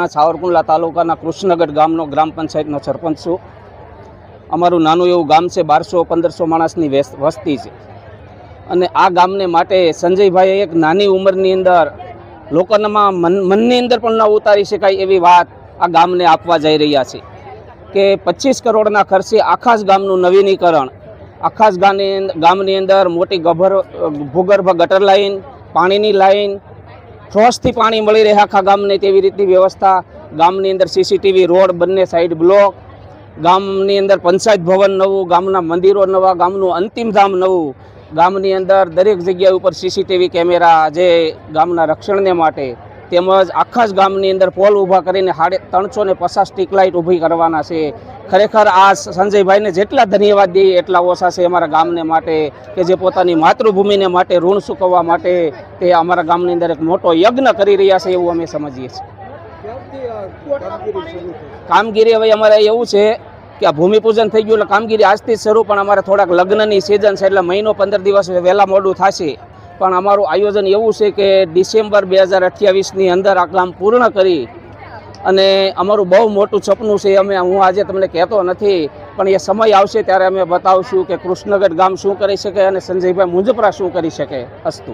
જિલ્લાના સાવરકુંડલા તાલુકાના કૃષ્ણગઢ ગામનો ગ્રામ પંચાયતનો સરપંચ છું। અમારું નાનું એવું ગામ છે, 1200-1500 માણસની વસ્તી છે અને આ ગામને માટે સંજયભાઈએ એક નાની ઉંમરની અંદર લોકોના મનની અંદર પણ ન ઉતારી શકાય એવી વાત આ ગામને આપવા જઈ રહ્યા છે કે 25 કરોડના ખર્ચે આખા જ ગામનું નવીનીકરણ, આખા જ ગામની અંદર મોટી ભૂગર્ભ ગટર લાઈન, પાણીની લાઈન, ફ્રોસથી પાણી મળી રહે આખા ગામને તેવી રીતની વ્યવસ્થા, ગામની અંદર સીસીટીવી રોડ, બંને સાઈડ બ્લોક, ગામની અંદર પંચાયત ભવન નવું, ગામના મંદિરો નવા, ગામનું અંતિમ ધામ નવું, ગામની અંદર દરેક જગ્યા ઉપર સીસીટીવી કેમેરા જે ગામના રક્ષણને માટે, તેમજ આખા જ ગામની અંદર પોલ ઊભા કરીને 350 સ્ટ્રીટ લાઇટ ઊભી કરવાના છે। ખરેખર આ સંજયભાઈને જેટલા ધન્યવાદ દઈએ એટલા ઓછા છે અમારા ગામને માટે, કે જે પોતાની માતૃભૂમિને માટે ઋણ ચૂકવવા માટે તે અમારા ગામની અંદર એક મોટો યજ્ઞ કરી રહ્યા છે એવું અમે સમજીએ છીએ। કામગીરી હવે અમારે એવું છે કે આ ભૂમિપૂજન થઈ ગયું એટલે કામગીરી આજથી જ શરૂ, પણ અમારે થોડાક લગ્નની સિઝન છે એટલે મહિનો 15 દિવસ વહેલા મોડું થશે, પણ અમારું આયોજન એવું છે કે ડિસેમ્બર 2028ની અંદર આ કામ પૂર્ણ કરી અને અમારું બહુ મોટું સપનું છે। હું આજે તમને કહેતો નથી, પણ એ સમય આવશે ત્યારે અમે બતાવશું કે કૃષ્ણગઢ ગામ શું કરી શકે અને સંજયભાઈ મુંજપરા શું કરી શકે। અસ્તુ।